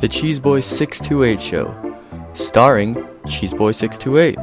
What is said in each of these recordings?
The Cheeseboy 628 Show, starring Cheeseboy 628.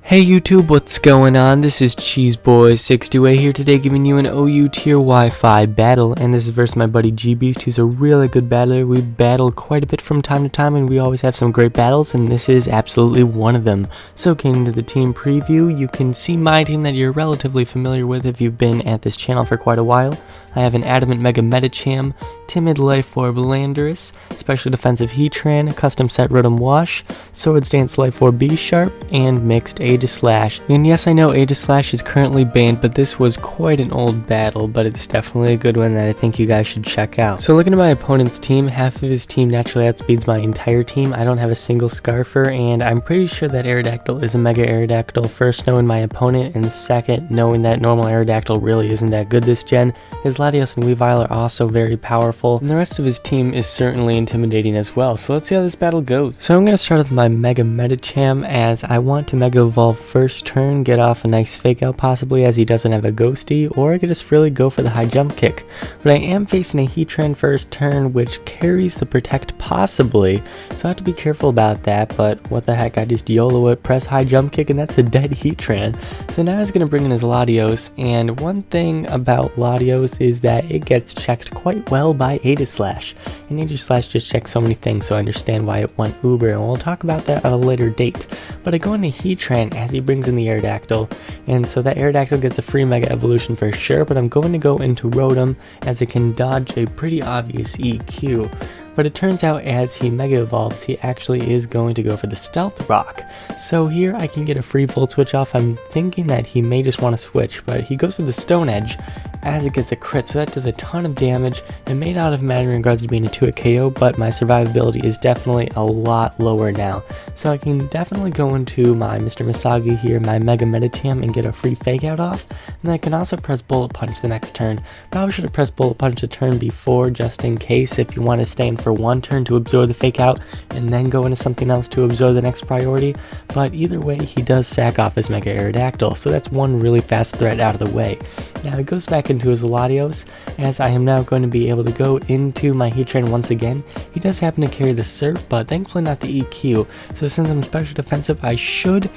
Hey YouTube, what's going on? This is Cheeseboy628 here today giving you an OU tier Wi-Fi battle, and this is versus my buddy G-Beast, who's a really good battler. We battle quite a bit from time to time and we always have some great battles, and this is absolutely one of them. So getting into the team preview, you can see my team that you're relatively familiar with if you've been at this channel for quite a while. I have an Adamant Mega Medicham, Timid Life Orb Landorus, Special Defensive Heatran, Custom Set Rotom Wash, Swords Dance Life Orb B Sharp, and Mixed Aegislash. And yes, I know Aegislash is currently banned, but this was quite an old battle, but it's definitely a good one that I think you guys should check out. So looking at my opponent's team, half of his team naturally outspeeds my entire team. I don't have a single Scarfer, and I'm pretty sure that Aerodactyl is a Mega Aerodactyl, first knowing my opponent, and second knowing that normal Aerodactyl really isn't that good this gen. His Latios and Weavile are also very powerful, and the rest of his team is certainly intimidating as well, so let's see how this battle goes. So I'm going to start with my Mega Medicham, as I want to Mega Evolve first turn, get off a nice Fake Out possibly as he doesn't have a Ghosty, or I could just really go for the high jump kick. But I am facing a Heatran first turn, which carries the Protect possibly, so I have to be careful about that, but what the heck, I just YOLO it, press high jump kick, and that's a dead Heatran. So now he's going to bring in his Latios, and one thing about Latios is that it gets checked quite well by Aegislash, and Aegislash just checks so many things, so I understand why it went Uber, and we'll talk about that at a later date. But I go into Heatran as he brings in the Aerodactyl, and so that Aerodactyl gets a free Mega Evolution for sure, but I'm going to go into Rotom as it can dodge a pretty obvious EQ. But it turns out as he Mega Evolves, he actually is going to go for the Stealth Rock. So here I can get a free Volt Switch off. I'm thinking that he may just want to switch, but he goes for the Stone Edge as it gets a crit, so that does a ton of damage. It may not have mattered in regards to being a 2-hit KO, but my survivability is definitely a lot lower now. So I can definitely go into my Mr. Misagi here, my Mega Medicham, and get a free Fake Out off. And I can also press Bullet Punch the next turn. Probably should have pressed Bullet Punch the turn before, just in case, if you want to stay in for one turn to absorb the Fake Out and then go into something else to absorb the next priority. But either way, he does sack off his Mega Aerodactyl, so that's one really fast threat out of the way. Now it goes back into his Latios, as I am now going to be able to go into my Heatran once again. He does happen to carry the Surf, but thankfully not the EQ, so since I'm special defensive, I should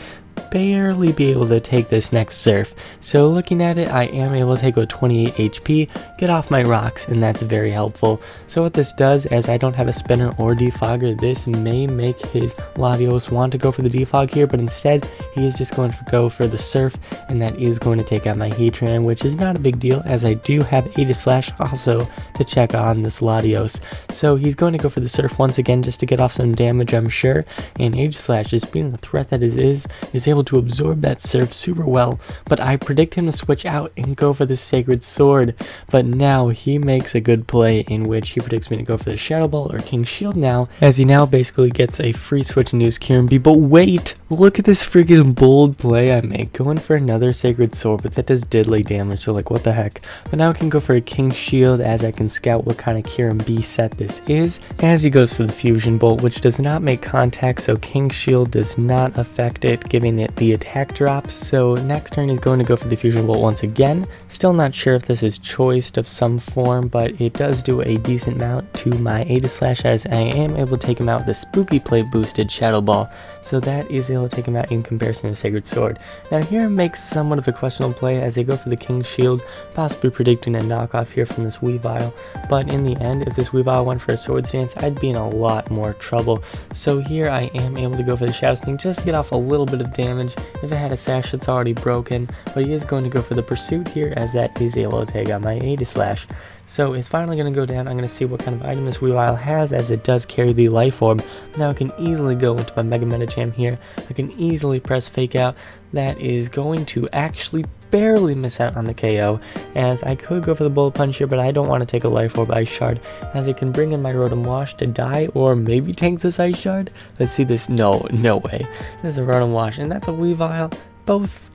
barely be able to take this next Surf. So looking at it, I am able to take with 28 HP, get off my rocks, and that's very helpful. So what this does, as I don't have a Spinner or Defogger, this may make his Latios want to go for the Defog here, but instead he is just going to go for the Surf, and that is going to take out my Heatran, which is not a big deal as I do have Aegislash also to check on this Latios. So he's going to go for the Surf once again just to get off some damage, I'm sure, and Aegislash, just being the threat that it is able to absorb that Surf super well, but I predict him to switch out and go for the Sacred Sword. But now he makes a good play in which he predicts me to go for the Shadow Ball or King Shield now, as he now basically gets a free switch into his Kyurem B. But wait, look at this freaking bold play I make, going for another Sacred Sword, but that does diddly damage, so like what the heck. But now I can go for a King Shield as I can scout what kind of Kyurem B set this is, as he goes for the Fusion Bolt, which does not make contact, so King Shield does not affect it, giving it the attack drop. So next turn he's going to go for the Fusion Bolt once again. Still not sure if this is choiced of some form, but it does do a decent amount to my Aegislash, as I am able to take him out with the Spooky Plate boosted Shadow Ball. So that is able to take him out in comparison to Sacred Sword. Now here makes somewhat of a questionable play as they go for the King Shield, possibly predicting a knockoff here from this Weavile. But in the end, if this Weavile went for a Swords Dance, I'd be in a lot more trouble. So here I am able to go for the Shadow Sting just to get off a little bit of damage. If it had a Sash, it's already broken, but he is going to go for the Pursuit here, as that is able to take out my Aegislash. So it's finally going to go down. I'm going to see what kind of item this Weavile has, as it does carry the Life Orb. Now I can easily go into my Mega Medicham here. I can easily press Fake Out. That is going to actually barely miss out on the KO, as I could go for the Bullet Punch here, but I don't want to take a Life Orb Ice Shard, as it can bring in my Rotom Wash to die, or maybe tank this Ice Shard. Let's see this. No way. This is a Rotom Wash, and that's a Weavile. Both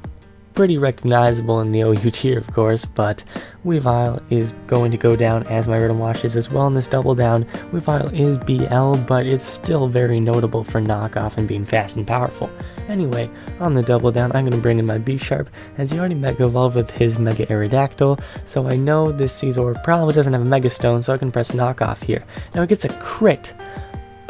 pretty recognizable in the OU tier, of course, but Weavile is going to go down as my Rhythm Wash is as well in this double down. Weavile is BL, but it's still very notable for knockoff and being fast and powerful. Anyway, on the double down, I'm going to bring in my B Sharp, as he already Mega Evolved with his Mega Aerodactyl, so I know this Scizor probably doesn't have a Mega Stone, so I can press knockoff here. Now it gets a crit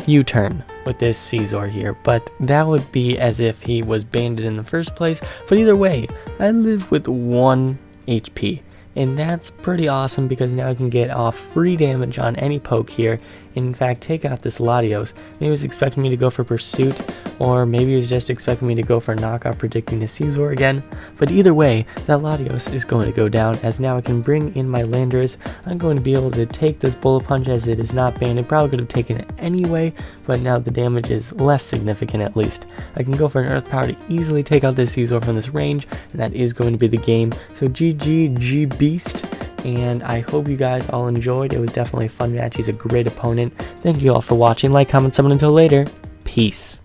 U-turn with this Scizor here, but that would be as if he was banded in the first place. But either way, I live with 1 HP, and that's pretty awesome because now I can get off free damage on any poke here. In fact, take out this Latios. Maybe he was expecting me to go for Pursuit, or maybe he was just expecting me to go for a knockoff, predicting a Scizor again. But either way, that Latios is going to go down, as now I can bring in my Landers. I'm going to be able to take this Bullet Punch as it is not banned. I probably could have taken it anyway, but now the damage is less significant at least. I can go for an Earth Power to easily take out this Scizor from this range, and that is going to be the game. So GG, G-Beast. And I hope you guys all enjoyed. It was definitely a fun match. He's a great opponent. Thank you all for watching. Like, comment, summon. Until later. Peace.